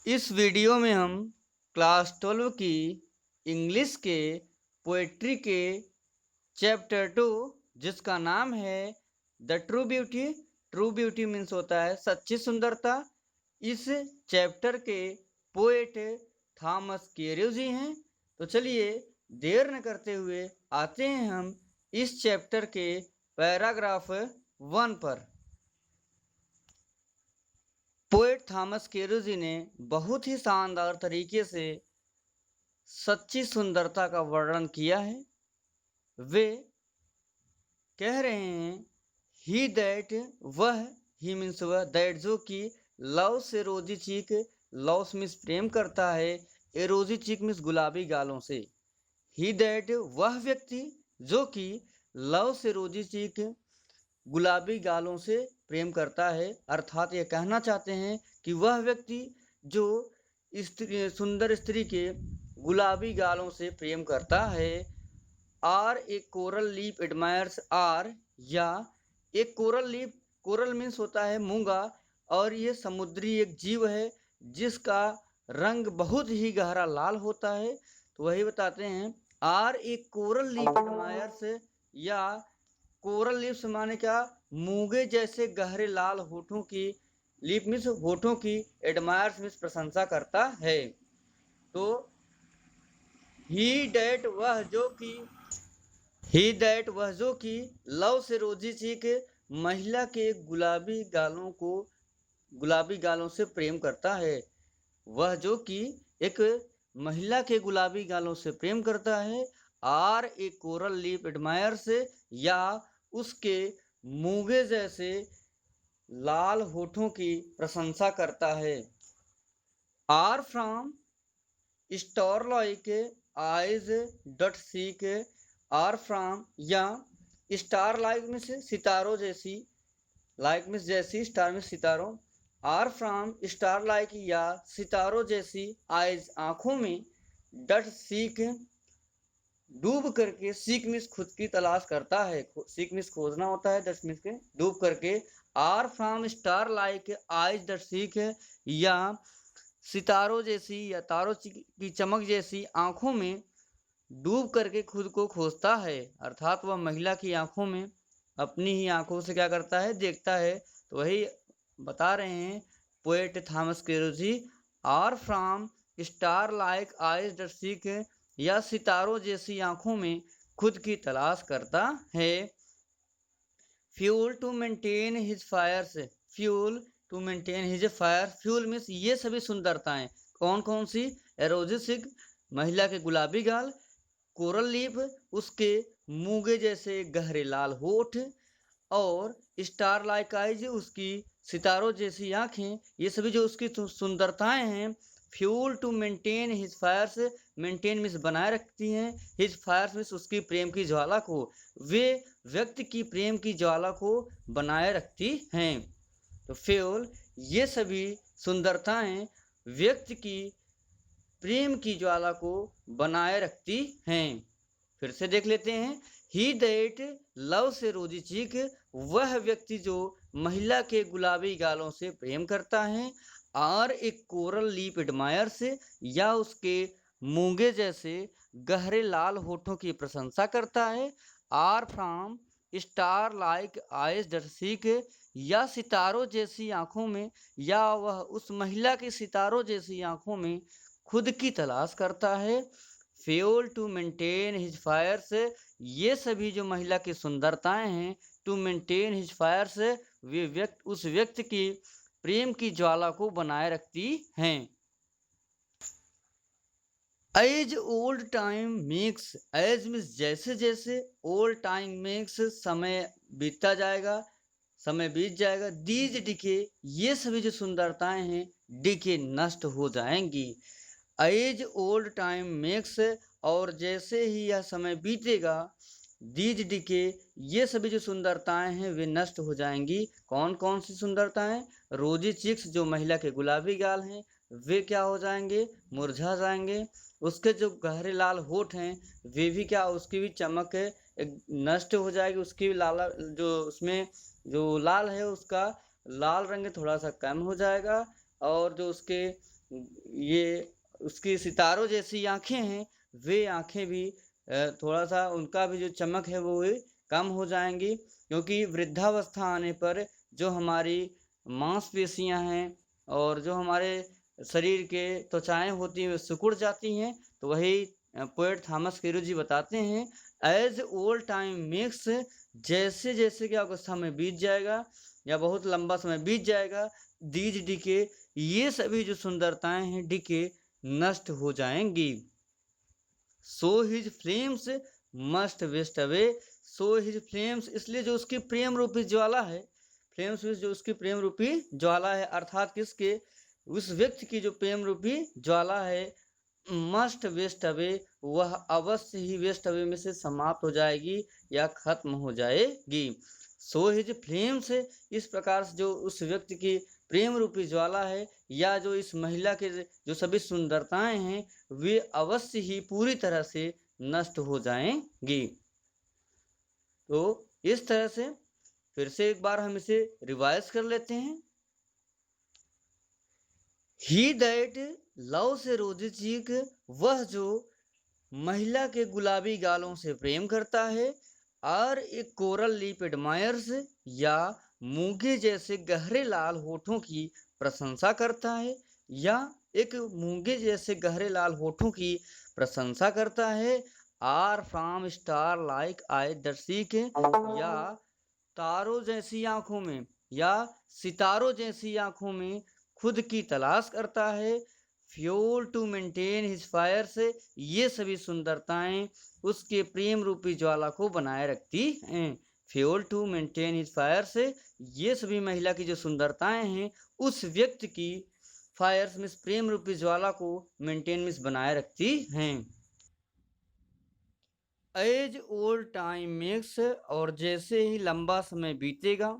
इस वीडियो में हम क्लास 12 की इंग्लिश के पोएट्री के चैप्टर 2 जिसका नाम है द ट्रू ब्यूटी मीन्स होता है सच्ची सुंदरता। इस चैप्टर के पोएट थॉमस कैरियो जी हैं। तो चलिए देर न करते हुए आते हैं हम इस चैप्टर के पैराग्राफ 1 पर। पोएट थॉमस कैरियो जी ने बहुत ही शानदार तरीके से सच्ची सुंदरता का वर्णन किया है। वे कह रहे हैं ही दैट वह ही मीन्स वह दैट जो कि लव से रोजी चीक लव मीन्स प्रेम करता है, ए रोजी चीक मीन्स गुलाबी गालों से। ही दैट वह व्यक्ति जो कि लव से रोजी चीक गुलाबी गालों से प्रेम करता है, अर्थात ये कहना चाहते हैं कि वह व्यक्ति जो सुंदर स्त्री के गुलाबी गालों से प्रेम करता है। Or a coral lip admires or या एक कोरल मीन्स होता है मूंगा, और ये समुद्री एक जीव है जिसका रंग बहुत ही गहरा लाल होता है। तो वही बताते हैं or a coral lip admires या कोरल लिप्स माने क्या, मूंगे जैसे गहरे लाल होठों की, लिप मीन्स होठों की, एडमायर्स मीन्स प्रशंसा करता है। तो ही दैट वह जो कि लव से रोजी चीक महिला के गुलाबी गालों से प्रेम करता है। वह जो कि एक महिला के गुलाबी गालों से प्रेम करता है। Or a coral lip admires या उसके मूंगे जैसे लाल होठों की प्रशंसा करता है। Or from star like eyes doth seek or from या स्टार लाइक में से सितारों जैसी, लाइक में जैसी, स्टार में सितारों, आर फ्रॉम स्टार लाइक या सितारों जैसी, आइज आंखों में, डट सीक डूब करके, सीक मिस खुद की तलाश करता है, सीक मिस खोजना होता है, डट मिस के डूब करके। Or from star like eyes doth seek या सितारों जैसी या तारों की चमक जैसी आंखों में डूब करके खुद को खोजता है, अर्थात वह महिला की आंखों में अपनी ही आंखों से क्या करता है, देखता है। तो वही बता रहे हैं poet Thomas Carew ji, or from star like eyes doth seek या सितारों जैसी आंखों में खुद की तलाश करता है। Fuel to maintain his fires, fuel to maintain his fire, fuel means ये सभी सुंदरताएं कौन कौन सी, एरोजिसिक महिला के गुलाबी गाल, कोरल लीफ उसके मूंगे जैसे गहरे लाल होठ, और स्टार लाइक आइज उसकी सितारों जैसी आंखें, ये सभी जो उसकी सुंदरताएं हैं। Fuel to maintain his fires, maintain means बनाए रखती हैं, हिज फायर्स मीन्स उसकी प्रेम की ज्वाला को, वे व्यक्ति की प्रेम की ज्वाला को बनाए रखती हैं। तो फ्यूल ये सभी सुंदरताएं व्यक्ति की प्रेम की ज्वाला को बनाए रखती हैं। फिर से देख लेते हैं, ही दैट लव से रोजी चीक वह व्यक्ति जो महिला के गुलाबी गालों से प्रेम करता है। आर एक कोरल लीफ एडमायर्स या उसके मूंगे जैसे गहरे लाल होठों की प्रशंसा करता है। Or from star like eyes doth seek या सितारों जैसी आंखों में, या वह उस महिला की सितारों जैसी आंखों में खुद की तलाश करता है। Fuel to maintain his fires, ये सभी जो महिला की सुंदरताएं हैं, टू मेंटेन हिज फायर्स वे उस व्यक्ति की प्रेम की ज्वाला को बनाए रखती हैं। As old time makes, as means जैसे जैसे, ओल्ड टाइम मेक्स समय बीतता जाएगा, समय बीत जाएगा, दीज डिके ये सभी जो सुंदरताएं हैं डिके नष्ट हो जाएंगी। एज ओल्ड टाइम मेक्स और जैसे ही यह समय बीतेगा, दीज डिके ये सभी जो सुंदरताएं हैं वे नष्ट हो जाएंगी। कौन कौन सी सुंदरताएं, रोजी चिक्स जो महिला के गुलाबी गाल हैं वे क्या हो जाएंगे, मुरझा जाएंगे। उसके जो गहरे लाल होठ हैं वे भी क्या, उसकी भी चमक नष्ट हो जाएगी, उसकी भी लाल जो उसमें जो लाल है उसका लाल रंग थोड़ा सा कम हो जाएगा, और जो उसके ये उसकी सितारों जैसी आँखें हैं, वे आँखें भी थोड़ा-सा उनका भी जो चमक है वो कम हो जाएँगी, क्योंकि वृद्धावस्था आने पर जो हमारी मांसपेशियाँ हैं और जो हमारे शरीर के त्वचाएँ होती हैं, वे सिकुड़ जाती हैं। तो वही पोएट थॉमस कैरो जी बताते हैं, एज़ ओल्ड टाइम मेक्स, जैसे-जैसे कि आपका समय बीत जाएगा या बहुत लंबा समय बीत जाएगा, दीज डीके, ये सभी जो सुंदरताएँ हैं डीके नष्ट हो जाएँगी। So his flames must waste away, so his flames, इसलिए जो उसकी प्रेम रूपी ज्वाला है, फ्लेम्स जो उसकी प्रेम रूपी ज्वाला है, अर्थात किसके, उस व्यक्ति की जो प्रेम रूपी ज्वाला है, मस्ट वेस्ट अवे, वह अवश्य ही वेस्ट अवे में से समाप्त हो जाएगी या खत्म हो जाएगी। सो हिज फ्लेम्स, इस प्रकार से जो उस व्यक्ति की प्रेम रूपी ज्वाला है या जो इस महिला के जो सभी सुंदरताएं हैं, वे अवश्य ही पूरी तरह से नष्ट हो जाएंगी। तो इस तरह से फिर से एक बार हम इसे रिवाइज कर लेते हैं। ही दैट लव से रोजी चीक, वह जो महिला के गुलाबी गालों से प्रेम करता है, और एक कोरल लिप एडमायर्स, या मूंगे जैसे गहरे लाल होठों की प्रशंसा करता है, या एक मूंगे जैसे गहरे लाल होठों की प्रशंसा करता है, or from star like eye दर्शी के, या तारों जैसी आंखों में या सितारों जैसी आंखों में खुद की तलाश करता है, fuel to maintain his fire से, ये सभी सुंदरताएं उसके प्रेम रूपी ज्वाला को बनाए रखती हैं। Fuel to maintain his fire से, ये सभी महिला की जो सुंदरताएं हैं उस व्यक्ति की फायर्स में प्रेम रूपी ज्वाला को मेंटेन में बनाए रखती हैं। एज ओल्ड टाइम मेक्स, और जैसे ही लंबा समय बीतेगा,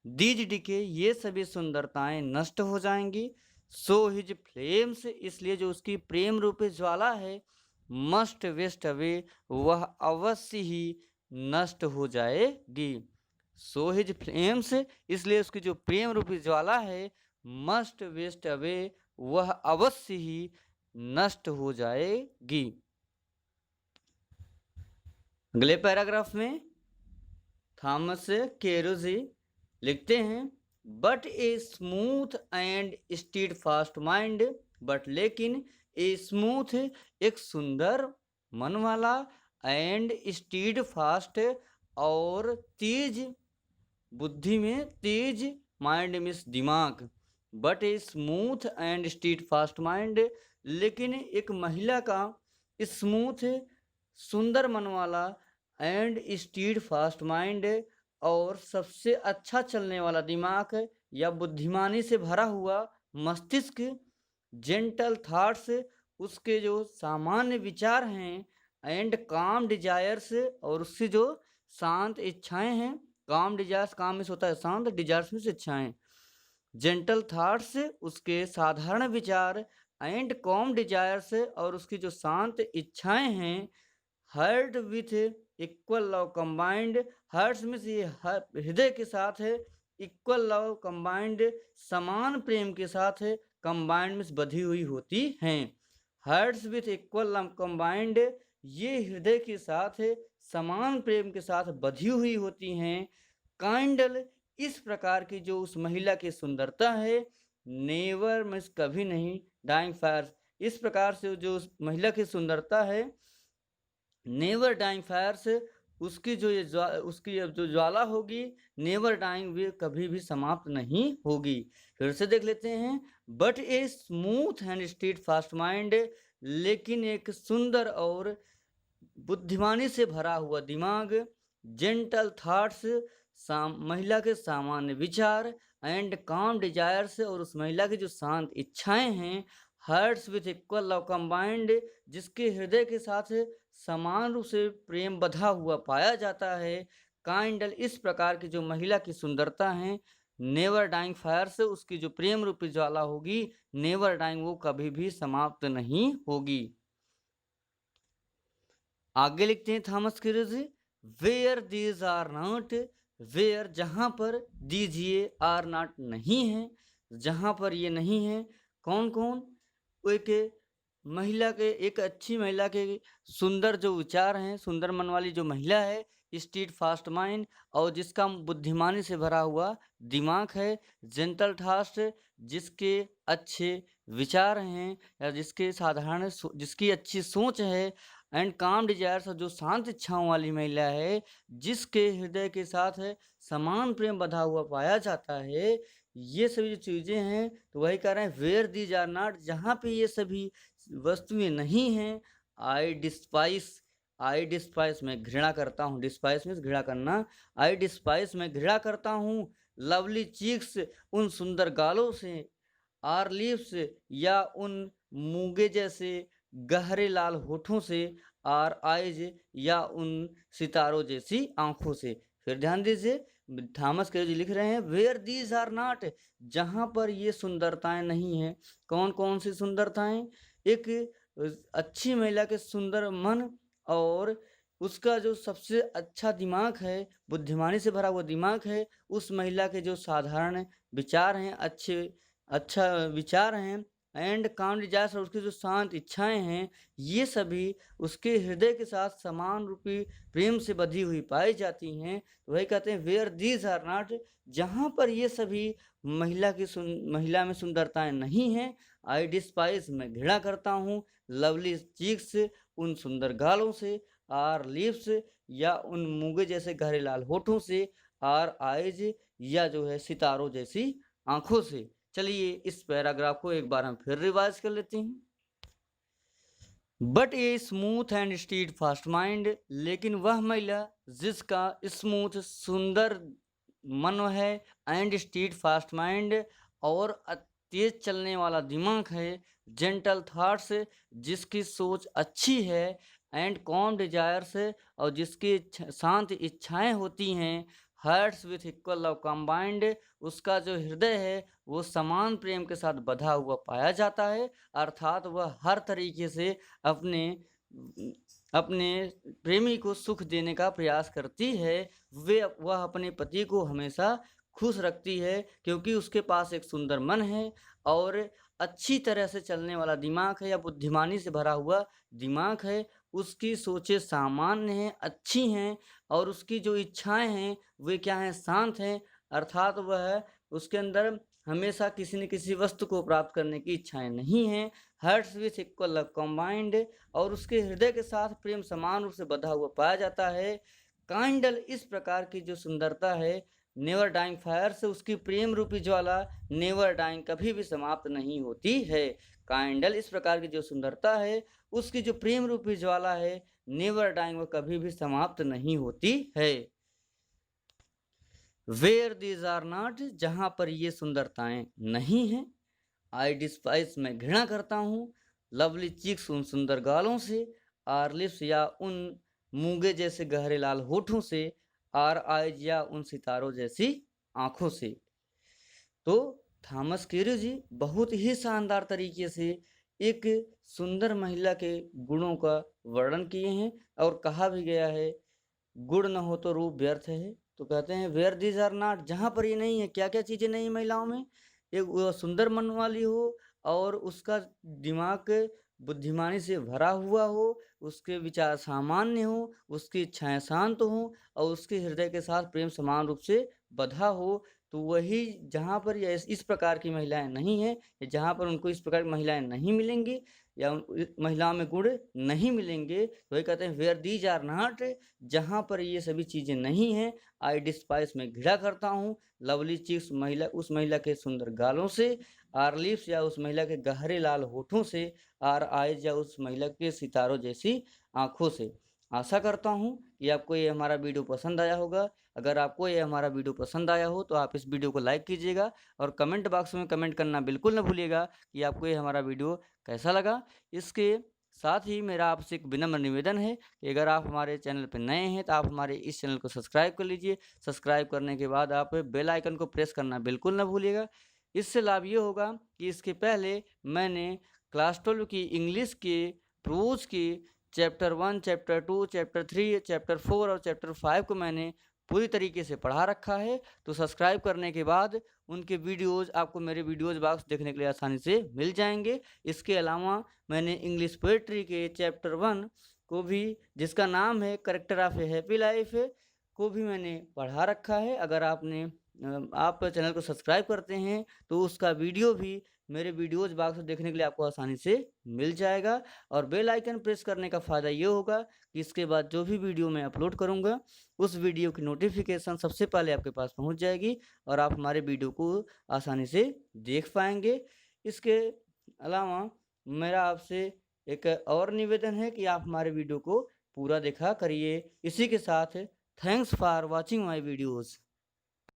दीज डिके, ये सभी सुंदरताएं नष्ट हो जाएंगी। सो हिज फ्लेम्स, इसलिए जो उसकी प्रेम रूपी ज्वाला है, मस्ट वेस्ट अवे, वह अवश्य ही नष्ट हो जाएगी। सो हिज फ्लेम्स, इसलिए उसकी जो प्रेम रूपी ज्वाला है, मस्ट वेस्ट अवे, वह अवश्य ही नष्ट हो जाएगी। अगले पैराग्राफ में थॉमस कैरो लिखते हैं, but a smooth and stead fast mind, but लेकिन ए स्मूथ, एक सुंदर मन वाला, एंड स्टीड फास्ट, और तेज बुद्धि में तेज, माइंड मीन्स दिमाग, but a smooth and stead fast mind, लेकिन एक महिला का स्मूथ सुंदर मन वाला एंड स्टीड फास्ट माइंड, और सबसे अच्छा चलने वाला दिमाग या बुद्धिमानी से भरा हुआ मस्तिष्क, जेंटल थॉट्स, उसके जो सामान्य विचार हैं, एंड काम डिजायर्स, और उसकी जो शांत इच्छाएं हैं, काम डिजायर्स, काम में होता है शांत, डिजायर्स में इच्छाएं, जेंटल थॉट्स, उसके साधारण विचार, एंड कॉम डिजायर्स, और उसकी जो शांत इच्छाएं हैं, heart with equal love combined, hearts में ये हृदय के साथ है, इक्वल लव कंबाइंड, समान प्रेम के साथ है, कंबाइंड में बधी हुई होती हैं। Hearts with equal love combined, ये हृदय के साथ है, समान प्रेम के साथ बधी हुई होती हैं। काइंडल, इस प्रकार की जो उस महिला की सुंदरता है, नेवर मिस, कभी नहीं, डाइंग फायर, इस प्रकार से जो उस महिला की सुंदरता है, नेवर डाइंग फायर्स, उसकी जो ये उसकी जो ज्वाला होगी, नेवर डाइंग, वे कभी भी समाप्त नहीं होगी। फिर से देख लेते हैं, but a smooth and street fast mind, लेकिन एक सुंदर और बुद्धिमानी से भरा हुआ दिमाग, जेंटल थॉट्स, महिला के सामान्य विचार, एंड काम डिजायर्स, और उस महिला की जो शांत इच्छाएं हैं, hearts with equal love combined, जिसके हृदय के साथ समान रूप से प्रेम बधा हुआ पाया जाता है। काइंडल, इस प्रकार की जो महिला की सुंदरता है, नेवर डाइंग फायर से, उसकी जो प्रेम रूपी ज्वाला होगी, नेवर डाइंग, वो कभी भी समाप्त नहीं होगी। आगे लिखते हैं Thomas Carew, where these are not, where, जहां पर, दीजिए, आर नॉट, नहीं है, जहां पर ये नहीं है, कौन कौन, एक महिला के एक अच्छी महिला के सुंदर जो विचार हैं, सुंदर मन वाली जो महिला है, स्ट्रीट फास्ट माइंड और जिसका बुद्धिमानी से भरा हुआ दिमाग है, जेंटल थास्ट जिसके अच्छे विचार हैं या जिसकी अच्छी सोच है, एंड काम डिजायर्स जो शांत इच्छाओं वाली महिला है, जिसके हृदय के साथ है समान प्रेम बधा हुआ पाया जाता है। ये सभी जो चीज़ें हैं, तो वही कह रहे हैं वेयर दीज आर नॉट, जहाँ पे ये सभी वस्तुएं नहीं हैं, आई डिस्पाइस मैं घृणा करता हूँ। डिस्पाइस मीन्स घृणा करना। आई डिस्पाइस मैं घृणा करता हूँ लवली चीक्स उन सुंदर गालों से, आर लिप्स या उन मूंगे जैसे गहरे लाल होठों से, आर आइज या उन सितारों जैसी आंखों से। फिर ध्यान दीजिए, थॉमस कैरी लिख रहे हैं वेयर दीज आर नॉट, जहां पर ये सुंदरताएं नहीं है। कौन कौन सी सुंदरताएं? एक अच्छी महिला के सुंदर मन और उसका जो सबसे अच्छा दिमाग है, बुद्धिमानी से भरा हुआ दिमाग है, उस महिला के जो साधारण विचार हैं, अच्छा विचार हैं, एंड काम डिजायर्स और उसकी जो शांत इच्छाएं हैं, ये सभी उसके हृदय के साथ समान रूपी प्रेम से बधी हुई पाई जाती हैं। तो वही कहते हैं वेयर दीज आर नॉट, जहाँ पर ये सभी महिला में सुंदरताएं नहीं हैं। आई डिस्पाइस मैं घृणा करता हूँ लवली चीक्स उन सुंदर गालों से, आर लिप्स या उन मूंगे जैसे गहरे लाल होठों से, आर आइज या जो है सितारों जैसी आंखों से। चलिए इस पैराग्राफ को एक बार हम फिर रिवाइज कर लेते हैं। But a smooth and street fast mind, लेकिन वह महिला जिसका स्मूथ सुंदर मन है एंड स्ट्रीट फास्ट माइंड और तेज चलने वाला दिमाग है, जेंटल थॉट्स जिसकी सोच अच्छी है, एंड कॉम डिजायर्स और जिसकी शांत इच्छाएं होती हैं, hearts with equal love combined उसका जो हृदय है वो समान प्रेम के साथ बधा हुआ पाया जाता है, अर्थात वह हर तरीके से अपने अपने प्रेमी को सुख देने का प्रयास करती है। वह अपने पति को हमेशा खुश रखती है क्योंकि उसके पास एक सुंदर मन है और अच्छी तरह से चलने वाला दिमाग है या बुद्धिमानी से भरा हुआ दिमाग है। उसकी सोचें सामान्य हैं, अच्छी हैं और उसकी जो इच्छाएं हैं वे क्या हैं? शांत हैं, अर्थात वह उसके अंदर हमेशा किसी न किसी वस्तु को प्राप्त करने की इच्छाएं नहीं हैं। Hearts with equal love combined और उसके हृदय के साथ प्रेम समान रूप से बधा हुआ पाया जाता है। काइंडल इस प्रकार की जो सुंदरता है, नेवर डाइंग फायर से उसकी प्रेम रूपी ज्वाला नेवर डाइंग कभी भी समाप्त नहीं होती है। काइंडल इस प्रकार की जो सुंदरता है उसकी जो प्रेम रूपी ज्वाला है नेवर डाइंग, वो कभी भी समाप्त नहीं होती है। वेयर दीज आर नॉट, जहां पर ये सुंदरताएं नहीं हैं। आई डिस्पाइस मैं घृणा करता हूँ लवली चीक्स उन सुंदर गालों से, आर लिप्स या उन मूंगे जैसे गहरे लाल होठों से, आर आइज या उन सितारों जैसी आंखों से। तो थॉमस कैरी जी बहुत ही शानदार तरीके से एक सुंदर महिला के गुणों का वर्णन किए हैं और कहा भी गया है गुण न हो तो रूप व्यर्थ है। तो कहते हैं वेयर दीज आर नॉट, जहाँ पर ये नहीं है। क्या क्या चीज़ें नहीं महिलाओं में? एक वो सुंदर मन वाली हो और उसका दिमाग बुद्धिमानी से भरा हुआ हो, उसके विचार सामान्य हो, उसकी इच्छाएं शांत हो और उसके हृदय के साथ प्रेम समान रूप से बधा हो। तो वही जहाँ पर इस प्रकार की महिलाएं नहीं हैं, जहाँ पर उनको इस प्रकार की महिलाएं नहीं मिलेंगी या महिलाओं में गुण नहीं मिलेंगे, तो वही कहते हैं वेयर दीज आर नॉट, जहाँ पर ये सभी चीज़ें नहीं हैं। आई डिस्पाइस में घृणा करता हूँ लवली चीक्स उस महिला के सुंदर गालों से, आर लिप्स या उस महिला के गहरे लाल होठों से, आर आइज या उस महिला के सितारों जैसी आंखों से। आशा करता हूँ कि आपको ये हमारा वीडियो पसंद आया होगा। अगर आपको ये हमारा वीडियो पसंद आया हो तो आप इस वीडियो को लाइक कीजिएगा और कमेंट बॉक्स में कमेंट करना बिल्कुल ना भूलिएगा कि आपको ये हमारा वीडियो कैसा लगा। इसके साथ ही मेरा आपसे एक विनम्र निवेदन है कि अगर आप हमारे चैनल पर नए हैं तो आप हमारे इस चैनल को सब्सक्राइब कर लीजिए। सब्सक्राइब करने के बाद आप बेल आइकन को प्रेस करना बिल्कुल ना भूलिएगा। इससे लाभ ये होगा कि इसके पहले मैंने क्लास 12 की इंग्लिश के प्रोज की चैप्टर 1, चैप्टर 2, चैप्टर 3, चैप्टर 4 और चैप्टर 5 को मैंने पूरी तरीके से पढ़ा रखा है। तो सब्सक्राइब करने के बाद उनके वीडियोज़ आपको मेरे वीडियोज़ बॉक्स देखने के लिए आसानी से मिल जाएँगे। इसके अलावा मैंने इंग्लिश पोएट्री के चैप्टर 1 को भी, जिसका नाम है character of A happy life, को भी मैंने पढ़ा रखा है। अगर आप चैनल को सब्सक्राइब करते हैं तो उसका वीडियो भी मेरे वीडियोज़ बॉक्स में देखने के लिए आपको आसानी से मिल जाएगा। और बेल आइकन प्रेस करने का फ़ायदा ये होगा कि इसके बाद जो भी वीडियो मैं अपलोड करूँगा उस वीडियो की नोटिफिकेशन सबसे पहले आपके पास पहुँच जाएगी और आप हमारे वीडियो को आसानी से देख पाएंगे। इसके अलावा मेरा आपसे एक और निवेदन है कि आप हमारे वीडियो को पूरा देखा करिए। इसी के साथ thanks for watching my videos.